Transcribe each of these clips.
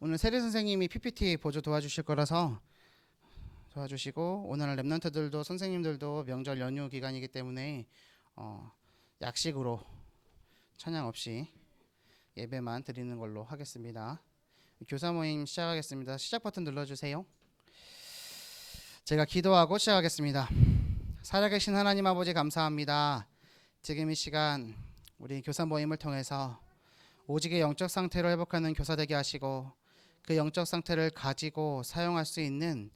오늘 세례 선생님이 PPT 보조 도와주실 거라서 도와주시고, 오늘 랩런트들도 선생님들도 명절 연휴 기간이기 때문에 약식으로 찬양 없이 예배만 드리는 걸로 하겠습니다. 교사 모임 시작하겠습니다. 시작 버튼 눌러주세요. 제가 기도하고 시작하겠습니다. 살아계신 하나님 아버지 감사합니다. 지금 이 시간 우리 교사 모임을 통해서 오직의 영적 상태를 회복하는 교사 되게 하시고, 그 영적 상태를 가지고 사용할 수 있는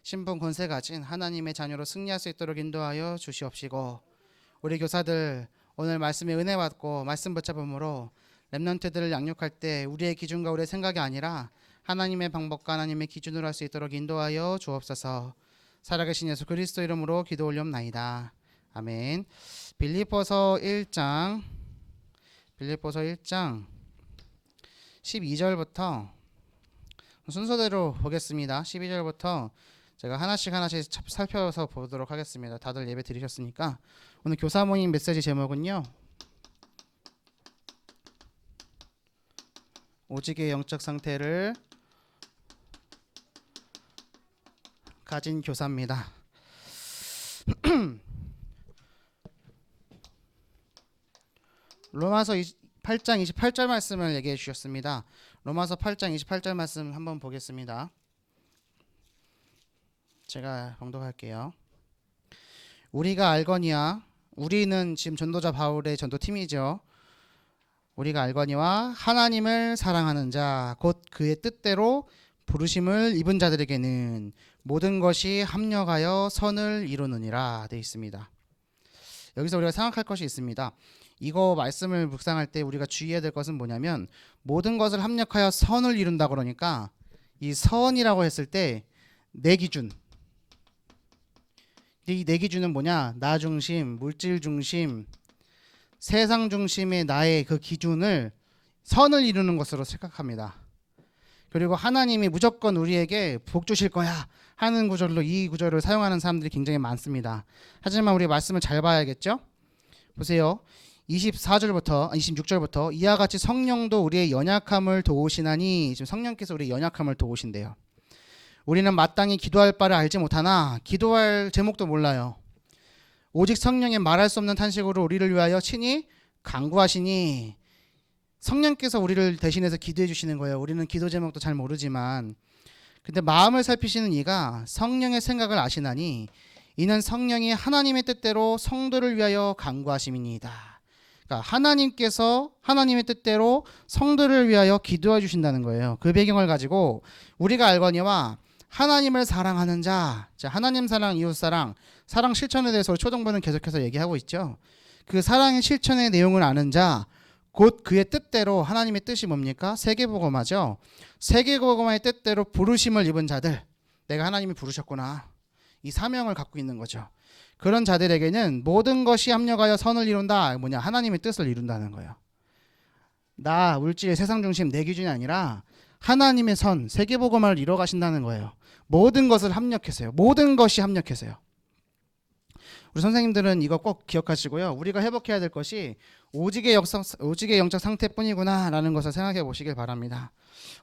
신분 권세 가진 하나님의 자녀로 승리할 수 있도록 인도하여 주시옵시고, 우리 교사들 오늘 말씀에 은혜 받고 말씀 붙잡음으로 렘넌트들을 양육할 때 우리의 기준과 우리의 생각이 아니라 하나님의 방법과 하나님의 기준으로 할 수 있도록 인도하여 주옵소서. 살아계신 예수 그리스도 이름으로 기도 올리옵나이다. 아멘. 빌립보서 1장 12절부터 순서대로 보겠습니다. 12절부터 제가 하나씩 살펴서 보도록 하겠습니다. 다들 예배 드리셨으니까. 오늘 교사 모임 메시지 제목은요, 오직의 영적 상태를 가진 교사입니다. 로마서 8장 28절 말씀을 얘기해 주셨습니다. 로마서 8장 28절 말씀 한번 보겠습니다. 제가 봉독할게요. 우리가 알거니와, 우리는 지금 전도자 바울의 전도팀이죠. 우리가 알거니와 하나님을 사랑하는 자 곧 그의 뜻대로 부르심을 입은 자들에게는 모든 것이 합력하여 선을 이루느니라 되어 있습니다. 여기서 우리가 생각할 것이 있습니다. 이거 말씀을 묵상할 때 우리가 주의해야 될 것은 뭐냐면, 모든 것을 합력하여 선을 이룬다 그러니까 이 선이라고 했을 때 내 기준, 이 내 기준은 뭐냐? 나 중심, 물질 중심, 세상 중심의 나의 그 기준을 선을 이루는 것으로 생각합니다. 그리고 하나님이 무조건 우리에게 복 주실 거야 하는 구절로 이 구절을 사용하는 사람들이 굉장히 많습니다. 하지만 우리 말씀을 잘 봐야겠죠? 보세요. 26절부터 이와 같이 성령도 우리의 연약함을 도우시나니, 지금 성령께서 우리의 연약함을 도우신대요. 우리는 마땅히 기도할 바를 알지 못하나, 기도할 제목도 몰라요. 오직 성령의 말할 수 없는 탄식으로 우리를 위하여 친히 간구하시니, 성령께서 우리를 대신해서 기도해 주시는 거예요. 우리는 기도 제목도 잘 모르지만, 근데 마음을 살피시는 이가 성령의 생각을 아시나니 이는 성령이 하나님의 뜻대로 성도를 위하여 간구하심이니이다. 그러니까 하나님께서 하나님의 뜻대로 성도를 위하여 기도해 주신다는 거예요. 그 배경을 가지고 우리가 알거니와 하나님을 사랑하는 자, 하나님 사랑, 이웃 사랑, 사랑 실천에 대해서 초등부는 계속해서 얘기하고 있죠. 그 사랑의 실천의 내용을 아는 자, 곧 그의 뜻대로, 하나님의 뜻이 뭡니까? 세계복음화죠. 세계복음화의 뜻대로 부르심을 입은 자들, 내가 하나님이 부르셨구나, 이 사명을 갖고 있는 거죠. 그런 자들에게는 모든 것이 합력하여 선을 이룬다. 뭐냐? 하나님의 뜻을 이룬다는 거예요. 나, 물질, 세상 중심, 내 기준이 아니라 하나님의 선, 세계복음화를 이뤄 가신다는 거예요. 모든 것을 합력해서요. 모든 것이 합력해서요. 우리 선생님들은 이거 꼭 기억하시고요. 우리가 회복해야 될 것이 오직의 영적 상태뿐이구나 라는 것을 생각해 보시길 바랍니다.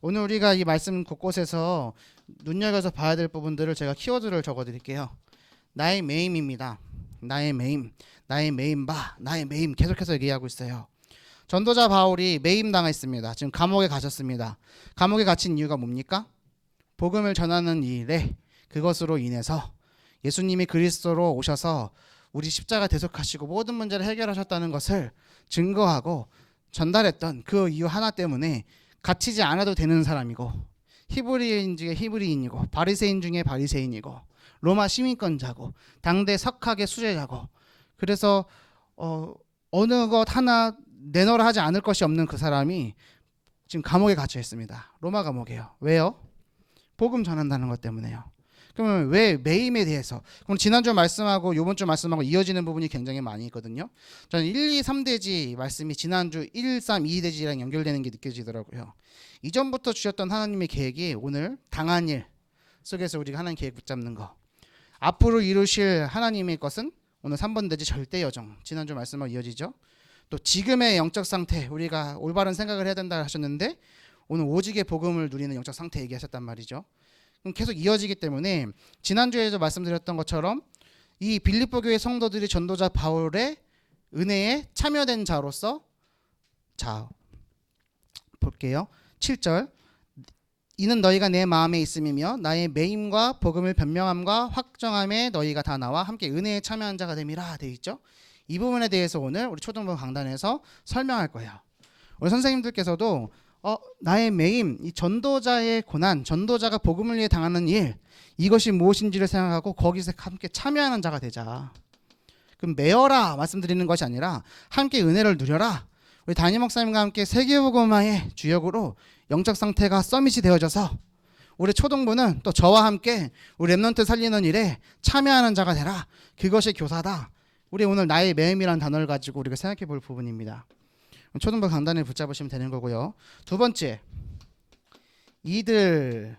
오늘 우리가 이 말씀 곳곳에서 눈여겨서 봐야 될 부분들을 제가 키워드를 적어 드릴게요. 나의 매임입니다. 나의 매임, 나의 매임바, 나의 매임, 계속해서 얘기하고 있어요. 전도자 바울이 매임 당했습니다. 지금 감옥에 가셨습니다. 감옥에 갇힌 이유가 뭡니까? 복음을 전하는 일에, 그것으로 인해서 예수님이 그리스도로 오셔서 우리 십자가 대속하시고 모든 문제를 해결하셨다는 것을 증거하고 전달했던 그 이유 하나 때문에 갇히지 않아도 되는 사람이고, 히브리인 중에 히브리인이고, 바리새인 중에 바리새인이고, 로마 시민권자고, 당대 석학의 수제자고, 그래서 어느 것 하나 내놓으라 하지 않을 것이 없는 그 사람이 지금 감옥에 갇혀 있습니다. 로마 감옥이에요. 왜요? 복음 전한다는 것 때문에요. 그러면 왜 매임에 대해서, 그럼 지난주 말씀하고 이번 주 말씀하고 이어지는 부분이 굉장히 많이 있거든요. 저는 1, 2, 3대지 말씀이 지난주 1, 3, 2대지랑 연결되는 게 느껴지더라고요. 이전부터 주셨던 하나님의 계획이 오늘 당한 일 속에서 우리가 하나님 계획 붙잡는 거, 앞으로 이루실 하나님의 것은 오늘 3번 대지 절대 여정, 지난주 말씀하고 이어지죠. 또 지금의 영적 상태, 우리가 올바른 생각을 해야 된다 하셨는데 오늘 오직의 복음을 누리는 영적 상태 얘기하셨단 말이죠. 그럼 계속 이어지기 때문에 지난주에도 말씀드렸던 것처럼 이 빌립보 교회 성도들이 전도자 바울의 은혜에 참여된 자로서, 자 볼게요. 7절, 이는 너희가 내 마음에 있음이며 나의 매임과 복음을 변명함과 확정함에 너희가 다 나와 함께 은혜에 참여한 자가 됨이라 되어 있죠. 이 부분에 대해서 오늘 우리 초등부 강단에서 설명할 거예요. 우리 선생님들께서도 나의 매임, 이 전도자의 고난, 전도자가 복음을 위해 당하는 일, 이것이 무엇인지를 생각하고 거기서 함께 참여하는 자가 되자. 그럼 매어라 말씀드리는 것이 아니라 함께 은혜를 누려라. 우리 담임 목사님과 함께 세계복음화의 주역으로 영적 상태가 서밋이 되어져서 우리 초등부는 또 저와 함께 우리 랩넌트 살리는 일에 참여하는 자가 되라. 그것이 교사다. 우리 오늘 나의 매임이라는 단어를 가지고 우리가 생각해 볼 부분입니다. 초등부 강단을 붙잡으시면 되는 거고요. 두 번째, 이들,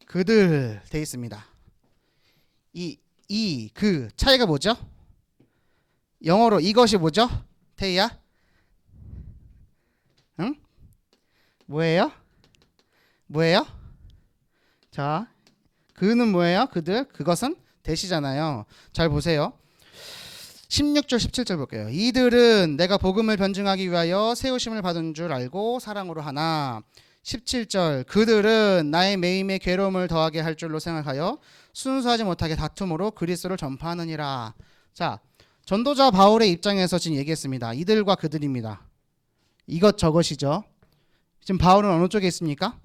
그들 돼 있습니다. 그 차이가 뭐죠? 영어로 이것이 뭐죠? 태희야? 응? 뭐예요? 자, 그는 뭐예요? 그들, 그것은 대시잖아요. 잘 보세요. 16절 17절 볼게요. 이들은 내가 복음을 변증하기 위하여 세우심을 받은 줄 알고 사랑으로 하나. 17절, 그들은 나의 매임에 괴로움을 더하게 할 줄로 생각하여 순수하지 못하게 다툼으로 그리스도를 전파하느니라. 자, 전도자 바울의 입장에서 지금 얘기했습니다. 이들과 그들입니다. 이것 저것이죠. 지금 바울은 어느 쪽에 있습니까?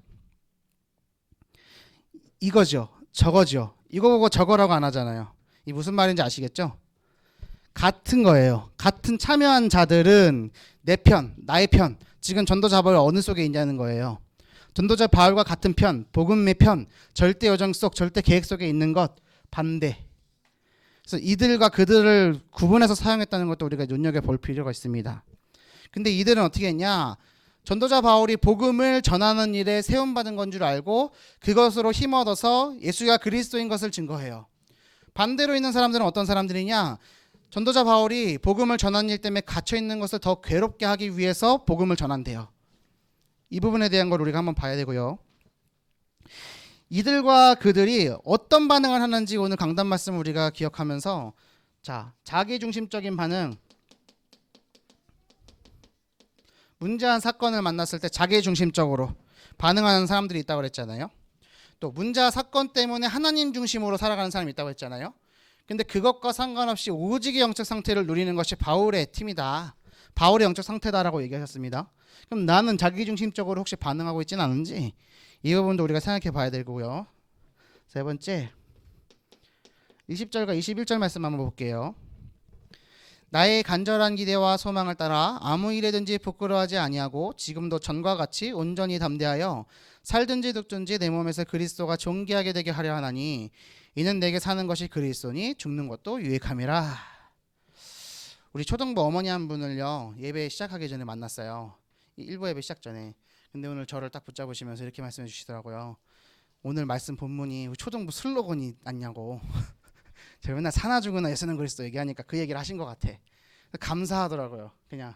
이거죠. 저거죠. 이거 보고 저거라고 안 하잖아요. 이 무슨 말인지 아시겠죠? 같은 거예요. 같은 참여한 자들은 내 편, 나의 편, 지금 전도자 바울 어느 속에 있냐는 거예요. 전도자 바울과 같은 편, 복음의 편, 절대 여정 속, 절대 계획 속에 있는 것, 반대. 그래서 이들과 그들을 구분해서 사용했다는 것도 우리가 눈여겨볼 필요가 있습니다. 근데 이들은 어떻게 했냐? 전도자 바울이 복음을 전하는 일에 세움받은 건 줄 알고 그것으로 힘얻어서 예수가 그리스도인 것을 증거해요. 반대로 있는 사람들은 어떤 사람들이냐? 전도자 바울이 복음을 전하는 일 때문에 갇혀있는 것을 더 괴롭게 하기 위해서 복음을 전한대요. 이 부분에 대한 걸 우리가 한번 봐야 되고요. 이들과 그들이 어떤 반응을 하는지 오늘 강단 말씀을 우리가 기억하면서, 자, 자기중심적인 반응, 문제한 사건을 만났을 때 자기중심적으로 반응하는 사람들이 있다고 그랬잖아요. 또 문제와 사건 때문에 하나님 중심으로 살아가는 사람이 있다고 했잖아요. 근데 그것과 상관없이 오직의 영적 상태를 누리는 것이 바울의 팀이다. 바울의 영적 상태다라고 얘기하셨습니다. 그럼 나는 자기중심적으로 혹시 반응하고 있지는 않은지 이 부분도 우리가 생각해 봐야 되고요. 세 번째, 20절과 21절 말씀 한번 볼게요. 나의 간절한 기대와 소망을 따라 아무 일에든지 부끄러워하지 아니하고 지금도 전과 같이 온전히 담대하여 살든지 죽든지 내 몸에서 그리스도가 존귀하게 되게 하려 하나니 이는 내게 사는 것이 그리스도니 죽는 것도 유익함이라. 우리 초등부 어머니 한 분을요, 예배 시작하기 전에 만났어요. 일부 예배 시작 전에. 근데 오늘 저를 딱 붙잡으시면서 이렇게 말씀해 주시더라고요. 오늘 말씀 본문이 초등부 슬로건이 아니냐고. 제가 맨날 사나 죽으나 예수는 그리스도 얘기하니까 그 얘기를 하신 것 같아. 감사하더라고요. 그냥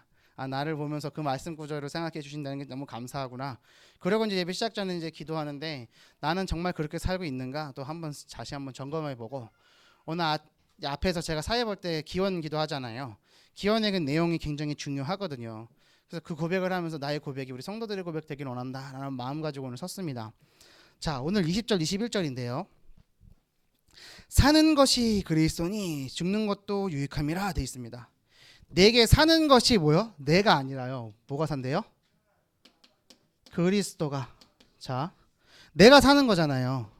나를 보면서 그 말씀 구절을 생각해 주신다는 게 너무 감사하구나. 그리고 이제 예배 시작 전에 이제 기도하는데 나는 정말 그렇게 살고 있는가 또 한번 다시 한번 점검해 보고, 오늘 앞에서 제가 사회 볼 때 기원 기도하잖아요. 기원의 그 내용이 굉장히 중요하거든요. 그래서 그 고백을 하면서 나의 고백이 우리 성도들의 고백 되길 원한다 라는 마음 가지고 오늘 섰습니다. 자, 오늘 20절 21절인데요. 사는 것이 그리스도니 죽는 것도 유익함이라 되어 있습니다. 내게 사는 것이 뭐요? 내가 아니라요. 뭐가 산대요? 그리스도가. 자, 내가 사는 거잖아요.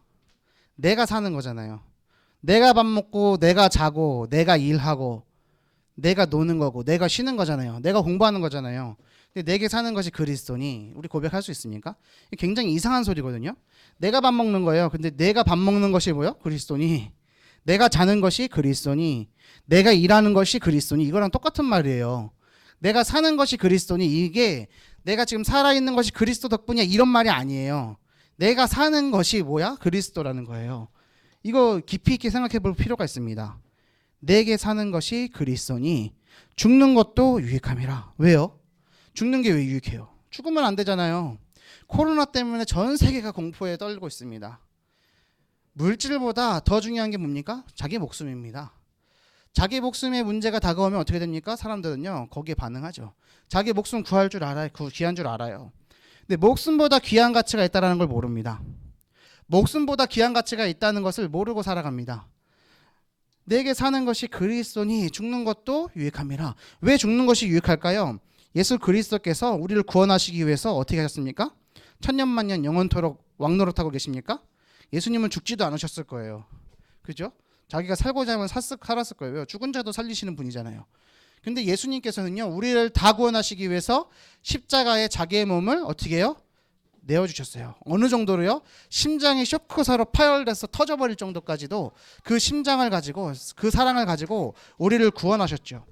내가 사는 거잖아요. 내가 밥 먹고 내가 자고 내가 일하고 내가 노는 거고 내가 쉬는 거잖아요. 내가 공부하는 거잖아요. 근데 내게 사는 것이 그리스도니 우리 고백할 수 있습니까? 굉장히 이상한 소리거든요. 내가 밥 먹는 거예요. 근데 내가 밥 먹는 것이 뭐요? 그리스도니. 내가 자는 것이 그리스도니. 내가 일하는 것이 그리스도니. 이거랑 똑같은 말이에요. 내가 사는 것이 그리스도니. 이게 내가 지금 살아있는 것이 그리스도 덕분이야 이런 말이 아니에요. 내가 사는 것이 뭐야? 그리스도라는 거예요. 이거 깊이 있게 생각해 볼 필요가 있습니다. 내게 사는 것이 그리스도니 죽는 것도 유익함이라. 왜요? 죽는 게 왜 유익해요? 죽으면 안 되잖아요. 코로나 때문에 전 세계가 공포에 떨고 있습니다. 물질보다 더 중요한 게 뭡니까? 자기 목숨입니다. 자기 목숨에 문제가 다가오면 어떻게 됩니까? 사람들은요 거기에 반응하죠. 자기 목숨 구할 줄 알아요. 귀한 줄 알아요. 근데 목숨보다 귀한 가치가 있다는 걸 모릅니다. 목숨보다 귀한 가치가 있다는 것을 모르고 살아갑니다. 내게 사는 것이 그리스도니 죽는 것도 유익함이라. 왜 죽는 것이 유익할까요? 예수 그리스도께서 우리를 구원하시기 위해서 어떻게 하셨습니까? 천년만년 영원토록 왕노릇하고 계십니까? 예수님은 죽지도 않으셨을 거예요. 그죠? 자기가 살고자 하면 살았을 거예요. 왜요? 죽은 자도 살리시는 분이잖아요. 근데 예수님께서는요 우리를 다 구원하시기 위해서 십자가에 자기의 몸을 어떻게 해요? 내어주셨어요. 어느 정도로요? 심장이 쇼크사로 파열돼서 터져버릴 정도까지도 그 심장을 가지고 그 사랑을 가지고 우리를 구원하셨죠.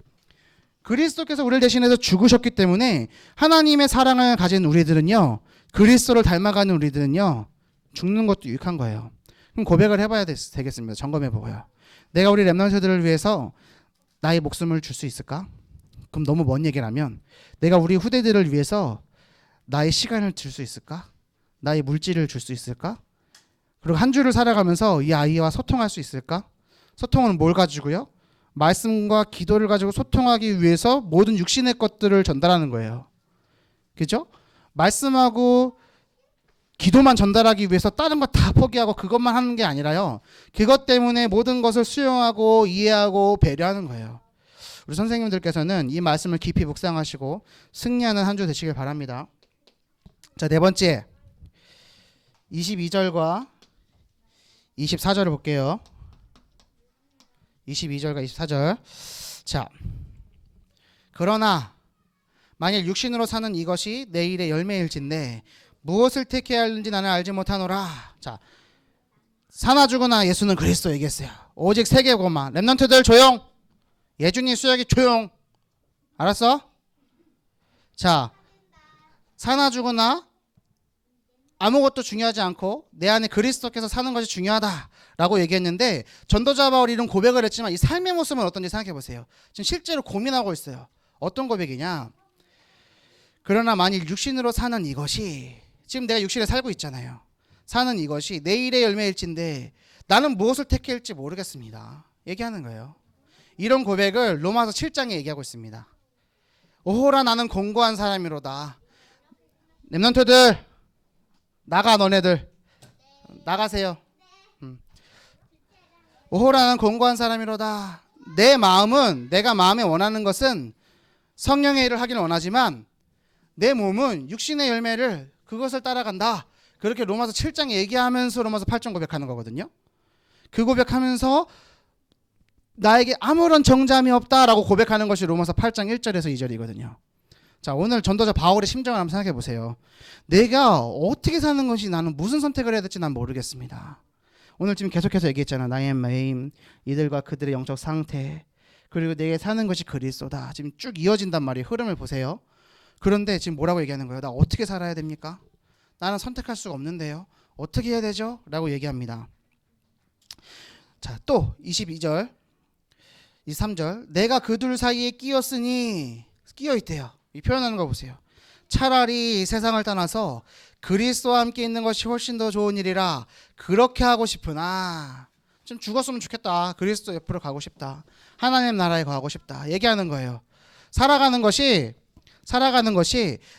그리스도께서 우리를 대신해서 죽으셨기 때문에 하나님의 사랑을 가진 우리들은요 그리스도를 닮아가는 우리들은요 죽는 것도 유익한 거예요. 그럼 고백을 해봐야 되겠습니다. 점검해보고요. 내가 우리 렘넌트들을 위해서 나의 목숨을 줄 수 있을까? 그럼 너무 먼 얘기라면 내가 우리 후대들을 위해서 나의 시간을 줄 수 있을까? 나의 물질을 줄 수 있을까? 그리고 한 주를 살아가면서 이 아이와 소통할 수 있을까? 소통은 뭘 가지고요? 말씀과 기도를 가지고 소통하기 위해서 모든 육신의 것들을 전달하는 거예요. 그죠? 말씀하고 기도만 전달하기 위해서 다른 거 다 포기하고 그것만 하는 게 아니라요. 그것 때문에 모든 것을 수용하고 이해하고 배려하는 거예요. 우리 선생님들께서는 이 말씀을 깊이 묵상하시고 승리하는 한 주 되시길 바랍니다. 자, 네 번째 22절과 24절을 볼게요. 22절과 24절. 자, 그러나 만일 육신으로 사는 이것이 내일의 열매일진데 무엇을 택해야 하는지 나는 알지 못하노라. 자, 사나 죽으나 예수는 그리스도 얘기했어요. 오직 세 개고만. 렘넌트들 조용. 예준이 수혁이 조용. 알았어? 자, 사나 죽으나 아무것도 중요하지 않고 내 안에 그리스도께서 사는 것이 중요하다라고 얘기했는데 전도자 바울이 이런 고백을 했지만 이 삶의 모습은 어떤지 생각해 보세요. 지금 실제로 고민하고 있어요. 어떤 고백이냐? 그러나 만일 육신으로 사는 이것이, 지금 내가 육신에 살고 있잖아요. 사는 이것이 내일의 열매일진데 나는 무엇을 택할지 모르겠습니다. 얘기하는 거예요. 이런 고백을 로마서 7장에 얘기하고 있습니다. 오호라 나는 공고한 사람이로다. 렘넌트들 나가, 너네들 나가세요. 오호라 나는 공고한 사람이로다. 내 마음은, 내가 마음에 원하는 것은 성령의 일을 하기는 원하지만 내 몸은 육신의 열매를 그것을 따라간다. 그렇게 로마서 7장에 얘기하면서 로마서 8장 고백하는 거거든요. 그 고백하면서 나에게 아무런 정잠이 없다라고 고백하는 것이 로마서 8장 1절에서 2절이거든요. 자, 오늘 전도자 바울의 심정을 한번 생각해 보세요. 내가 어떻게 사는 것이, 나는 무슨 선택을 해야 될지 난 모르겠습니다. 오늘 지금 계속해서 얘기했잖아. 나의 마음, 이들과 그들의 영적 상태, 그리고 내게 사는 것이 그리스도다. 지금 쭉 이어진단 말이에요. 흐름을 보세요. 그런데 지금 뭐라고 얘기하는 거예요? 나 어떻게 살아야 됩니까? 나는 선택할 수가 없는데요. 어떻게 해야 되죠? 라고 얘기합니다. 자, 또 22절 23절 내가 그 둘 사이에 끼었으니, 끼어있대요. 이 표현하는 거 보세요. 차라리 세상을 떠나서 그리스도와 함께 있는 것이 훨씬 더 좋은 일이라 그렇게 하고 싶으나, 좀 죽었으면 좋겠다. 그리스도 옆으로 가고 싶다. 하나님 나라에 가고 싶다. 얘기하는 거예요. 살아가는 것이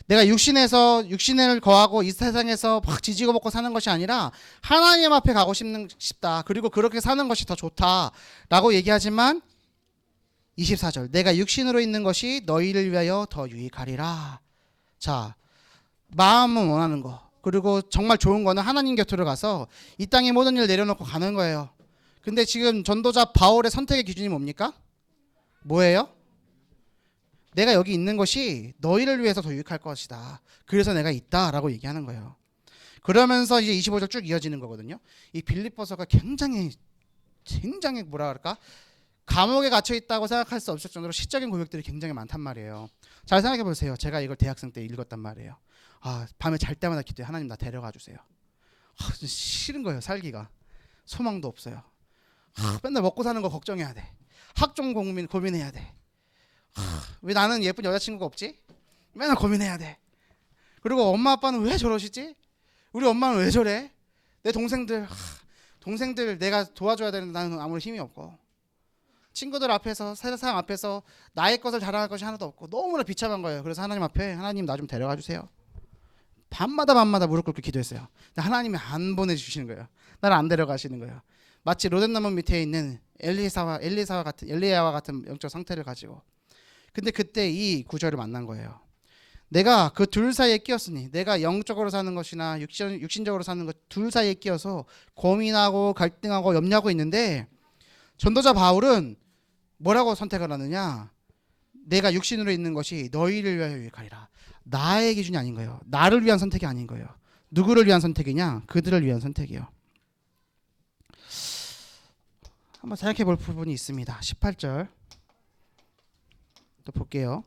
내가 육신을 거하고 이 세상에서 막 지지고 볶고 사는 것이 아니라 하나님 앞에 가고 싶다. 그리고 그렇게 사는 것이 더 좋다라고 얘기하지만 24절 내가 육신으로 있는 것이 너희를 위하여 더 유익하리라. 자, 마음은 원하는 거, 그리고 정말 좋은 거는 하나님 곁으로 가서 이 땅의 모든 일을 내려놓고 가는 거예요. 근데 지금 전도자 바울의 선택의 기준이 뭡니까? 뭐예요? 내가 여기 있는 것이 너희를 위해서 더 유익할 것이다. 그래서 내가 있다라고 얘기하는 거예요. 그러면서 이제 25절 쭉 이어지는 거거든요. 이 빌립보서가 굉장히 뭐라 그럴까? 감옥에 갇혀 있다고 생각할 수 없을 정도로 시적인 고백들이 굉장히 많단 말이에요. 잘 생각해 보세요. 제가 이걸 대학생 때 읽었단 말이에요. 밤에 잘 때마다 기도해. 하나님 나 데려가 주세요. 싫은 거예요. 살기가. 소망도 없어요. 맨날 먹고 사는 거 걱정해야 돼. 학종 고민해야 돼. 왜 나는 예쁜 여자친구가 없지? 맨날 고민해야 돼. 그리고 엄마 아빠는 왜 저러시지? 우리 엄마는 왜 저래? 내 동생들 내가 도와줘야 되는데 나는 아무리 힘이 없고, 친구들 앞에서, 세상 앞에서 나의 것을 자랑할 것이 하나도 없고 너무나 비참한 거예요. 그래서 하나님 앞에, 하나님 나 좀 데려가 주세요. 밤마다 무릎 꿇고 기도했어요. 근데 하나님이 안 보내주시는 거예요. 나를 안 데려가시는 거예요. 마치 로덴나무 밑에 있는 엘리야와 같은 영적 상태를 가지고. 근데 그때 이 구절을 만난 거예요. 내가 그 둘 사이에 끼었으니, 내가 영적으로 사는 것이나 육신적으로 사는 것 둘 사이에 끼어서 고민하고 갈등하고 염려하고 있는데, 전도자 바울은 뭐라고 선택을 하느냐? 내가 육신으로 있는 것이 너희를 위하여 유익하리라. 나의 기준이 아닌 거예요. 나를 위한 선택이 아닌 거예요. 누구를 위한 선택이냐? 그들을 위한 선택이요. 한번 생각해 볼 부분이 있습니다. 18절 또 볼게요.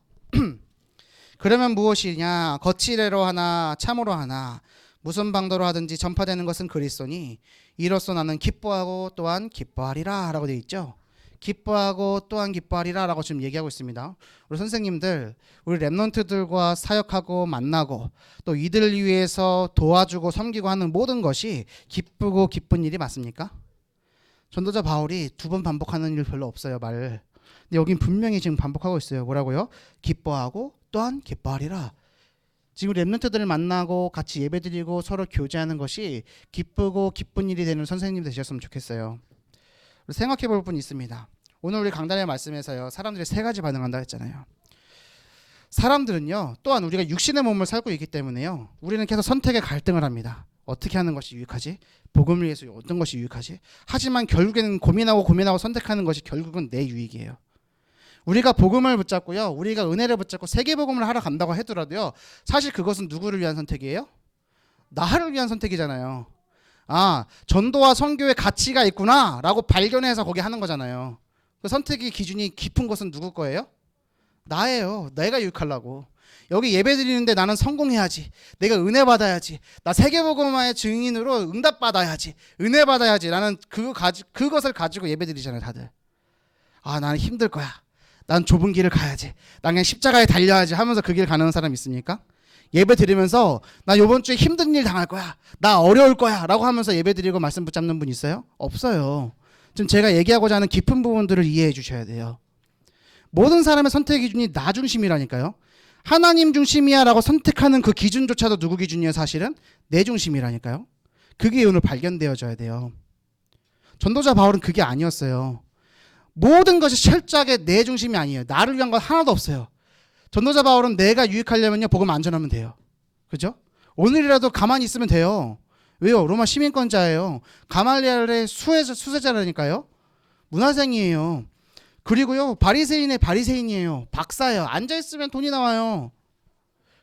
그러면 무엇이냐? 거칠애로 하나 참으로 하나 무슨 방도로 하든지 전파되는 것은 그리스도니 이로써 나는 기뻐하고 또한 기뻐하리라 라고 되어 있죠. 기뻐하고 또한 기뻐하리라 라고 지금 얘기하고 있습니다. 우리 선생님들, 우리 랩런트들과 사역하고 만나고 또 이들을 위해서 도와주고 섬기고 하는 모든 것이 기쁘고 기쁜 일이 맞습니까? 전도자 바울이 두 번 반복하는 일 별로 없어요, 말을. 근데 여긴 분명히 지금 반복하고 있어요. 뭐라고요? 기뻐하고 또한 기뻐하리라. 지금 랩런트들을 만나고 같이 예배드리고 서로 교제하는 것이 기쁘고 기쁜 일이 되는 선생님 되셨으면 좋겠어요. 생각해 볼 분이 있습니다. 오늘 우리 강단의 말씀에서요, 사람들이 세 가지 반응한다 했잖아요. 사람들은요, 또한 우리가 육신의 몸을 살고 있기 때문에요, 우리는 계속 선택의 갈등을 합니다. 어떻게 하는 것이 유익하지? 복음을 위해서 어떤 것이 유익하지? 하지만 결국에는 고민하고 선택하는 것이 결국은 내 유익이에요. 우리가 복음을 붙잡고요, 우리가 은혜를 붙잡고 세계복음을 하러 간다고 하더라도요, 사실 그것은 누구를 위한 선택이에요? 나를 위한 선택이잖아요. 아, 전도와 선교의 가치가 있구나 라고 발견해서 거기 하는 거잖아요. 그 선택의 기준이 깊은 것은 누구 거예요? 나예요. 내가 유익하려고. 여기 예배 드리는데 나는 성공해야지, 내가 은혜 받아야지, 나 세계복음화의 증인으로 응답 받아야지, 은혜 받아야지, 나는 그것을 가지고 예배 드리잖아요, 다들. 아, 나는 힘들 거야, 난 좁은 길을 가야지, 난 그냥 십자가에 달려야지 하면서 그 길 가는 사람 있습니까? 예배 드리면서 나 이번 주에 힘든 일 당할 거야, 나 어려울 거야 라고 하면서 예배 드리고 말씀 붙잡는 분 있어요? 없어요. 지금 제가 얘기하고자 하는 깊은 부분들을 이해해 주셔야 돼요. 모든 사람의 선택 기준이 나 중심이라니까요. 하나님 중심이야 라고 선택하는 그 기준조차도 누구 기준이에요? 사실은 내 중심이라니까요. 그게 오늘 발견되어져야 돼요. 전도자 바울은 그게 아니었어요. 모든 것이 철저하게 내 중심이 아니에요. 나를 위한 건 하나도 없어요. 전도자 바울은 내가 유익하려면요, 복음 안 전하면 돼요. 그죠? 오늘이라도 가만히 있으면 돼요. 왜요? 로마 시민권자예요. 가말리엘의 수세자라니까요. 문화생이에요. 그리고요, 바리새인의 바리새인이에요. 박사예요. 앉아있으면 돈이 나와요.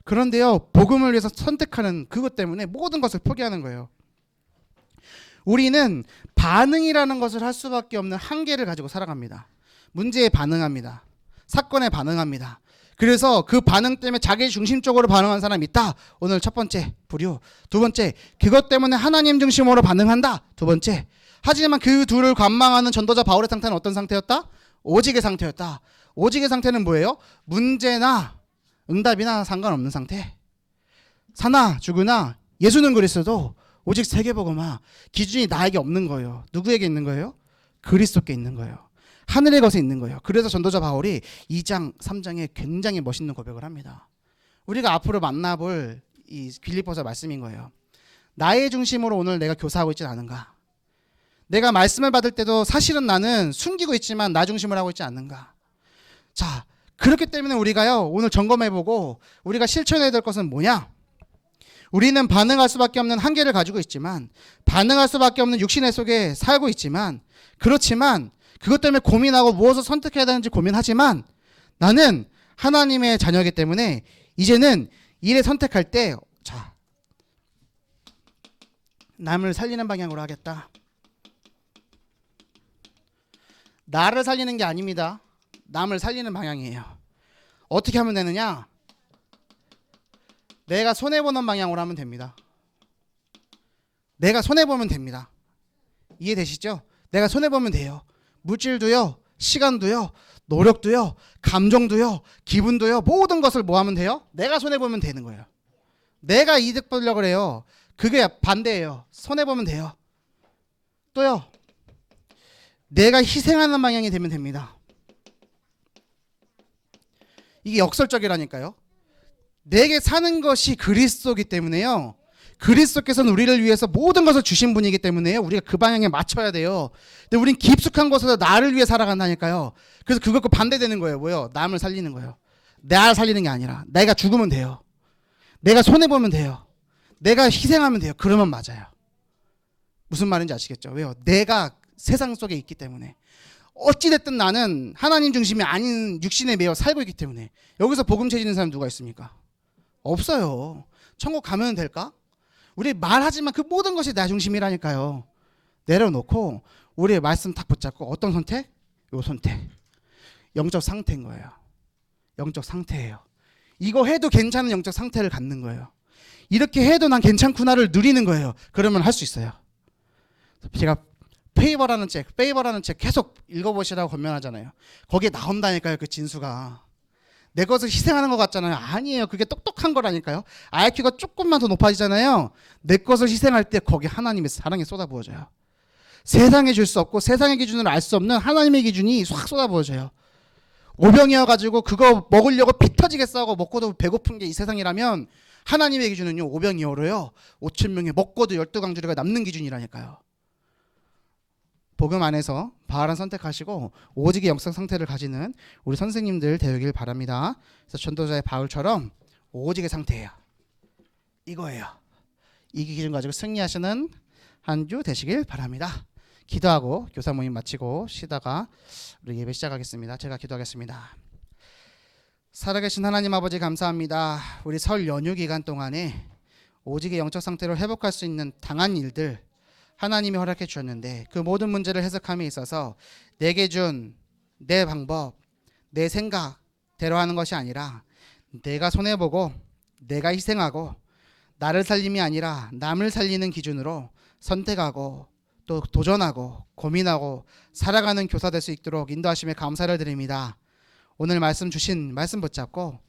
그런데요, 복음을 위해서 선택하는 그것 때문에 모든 것을 포기하는 거예요. 우리는 반응이라는 것을 할 수밖에 없는 한계를 가지고 살아갑니다. 문제에 반응합니다. 사건에 반응합니다. 그래서 그 반응 때문에 자기 중심적으로 반응한 사람이 있다. 오늘 첫 번째, 불효. 두 번째, 그것 때문에 하나님 중심으로 반응한다. 두 번째. 하지만 그 둘을 관망하는 전도자 바울의 상태는 어떤 상태였다? 오직의 상태였다. 오직의 상태는 뭐예요? 문제나 응답이나 상관없는 상태. 사나 죽으나 예수는 그리스도, 오직 세계복음화. 기준이 나에게 없는 거예요. 누구에게 있는 거예요? 그리스도께 있는 거예요. 하늘의 것에 있는 거예요. 그래서 전도자 바울이 2장, 3장에 굉장히 멋있는 고백을 합니다. 우리가 앞으로 만나볼 이 빌립보서 말씀인 거예요. 나의 중심으로 오늘 내가 교사하고 있지 않은가? 내가 말씀을 받을 때도 사실은 나는 숨기고 있지만 나 중심을 하고 있지 않는가? 자, 그렇기 때문에 우리가요, 오늘 점검해보고 우리가 실천해야 될 것은 뭐냐? 우리는 반응할 수밖에 없는 한계를 가지고 있지만, 반응할 수밖에 없는 육신의 속에 살고 있지만, 그렇지만 그것 때문에 고민하고 무엇을 선택해야 되는지 고민하지만, 나는 하나님의 자녀이기 때문에 이제는 일을 선택할 때, 자, 남을 살리는 방향으로 하겠다. 나를 살리는 게 아닙니다. 남을 살리는 방향이에요. 어떻게 하면 되느냐? 내가 손해보는 방향으로 하면 됩니다. 내가 손해보면 됩니다. 이해되시죠? 내가 손해보면 돼요. 물질도요, 시간도요, 노력도요, 감정도요, 기분도요, 모든 것을 뭐 하면 돼요? 내가 손해보면 되는 거예요. 내가 이득 보려고 그래요. 그게 반대예요. 손해보면 돼요. 또요. 내가 희생하는 방향이 되면 됩니다. 이게 역설적이라니까요. 내게 사는 것이 그리스도이기 때문에요. 그리스도께서는 우리를 위해서 모든 것을 주신 분이기 때문에요. 우리가 그 방향에 맞춰야 돼요. 근데 우린 깊숙한 곳에서 나를 위해 살아간다니까요. 그래서 그것과 반대되는 거예요. 뭐요? 남을 살리는 거예요. 나를 살리는 게 아니라 내가 죽으면 돼요. 내가 손해보면 돼요. 내가 희생하면 돼요. 그러면 맞아요. 무슨 말인지 아시겠죠? 왜요? 내가 세상 속에 있기 때문에. 어찌됐든 나는 하나님 중심이 아닌 육신에 매여 살고 있기 때문에. 여기서 복음 채지는 사람 누가 있습니까? 없어요. 천국 가면 될까? 우리 말하지만 그 모든 것이 나 중심이라니까요. 내려놓고 우리의 말씀 딱 붙잡고 어떤 선택? 요 선택. 영적 상태인 거예요. 영적 상태예요. 이거 해도 괜찮은 영적 상태를 갖는 거예요. 이렇게 해도 난 괜찮구나를 누리는 거예요. 그러면 할 수 있어요. 제가 페이버라는 책 계속 읽어보시라고 권면하잖아요. 거기에 나온다니까요. 그 진수가. 내 것을 희생하는 것 같잖아요. 아니에요. 그게 똑똑한 거라니까요. IQ가 조금만 더 높아지잖아요. 내 것을 희생할 때 거기 하나님의 사랑이 쏟아부어져요. 세상에 줄 수 없고 세상의 기준으로 알 수 없는 하나님의 기준이 확 쏟아부어져요. 오병이어가지고 그거 먹으려고 피 터지게 싸우고 먹고도 배고픈 게 이 세상이라면 하나님의 기준은요. 오병이어로요. 5천 명이 먹고도 12강주리가 남는 기준이라니까요. 복음 안에서 바른 선택하시고 오직의 영성 상태를 가지는 우리 선생님들 되길 바랍니다. 그래서 전도자의 바울처럼 오직의 상태예요. 이거예요. 이 기준 가지고 승리하시는 한 주 되시길 바랍니다. 기도하고 교사 모임 마치고 쉬다가 우리 예배 시작하겠습니다. 제가 기도하겠습니다. 살아계신 하나님 아버지 감사합니다. 우리 설 연휴 기간 동안에 오직의 영적 상태로 회복할 수 있는 당한 일들 하나님이 허락해 주셨는데 그 모든 문제를 해석함에 있어서 내게 준 내 방법, 내 생각대로 하는 것이 아니라 내가 손해보고 내가 희생하고 나를 살림이 아니라 남을 살리는 기준으로 선택하고 또 도전하고 고민하고 살아가는 교사 될 수 있도록 인도하심에 감사를 드립니다. 오늘 말씀 주신 말씀 붙잡고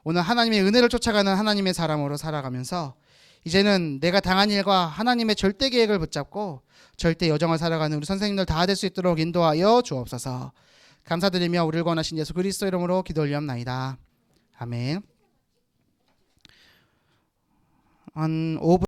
오늘 하나님의 은혜를 쫓아가는 하나님의 사람으로 살아가면서 이제는 내가 당한 일과 하나님의 절대 계획을 붙잡고 절대 여정을 살아가는 우리 선생님들 다 될 수 있도록 인도하여 주옵소서. 감사드리며 우리를 권하신 예수 그리스도 이름으로 기도 올리옵나이다. 아멘. 한 5분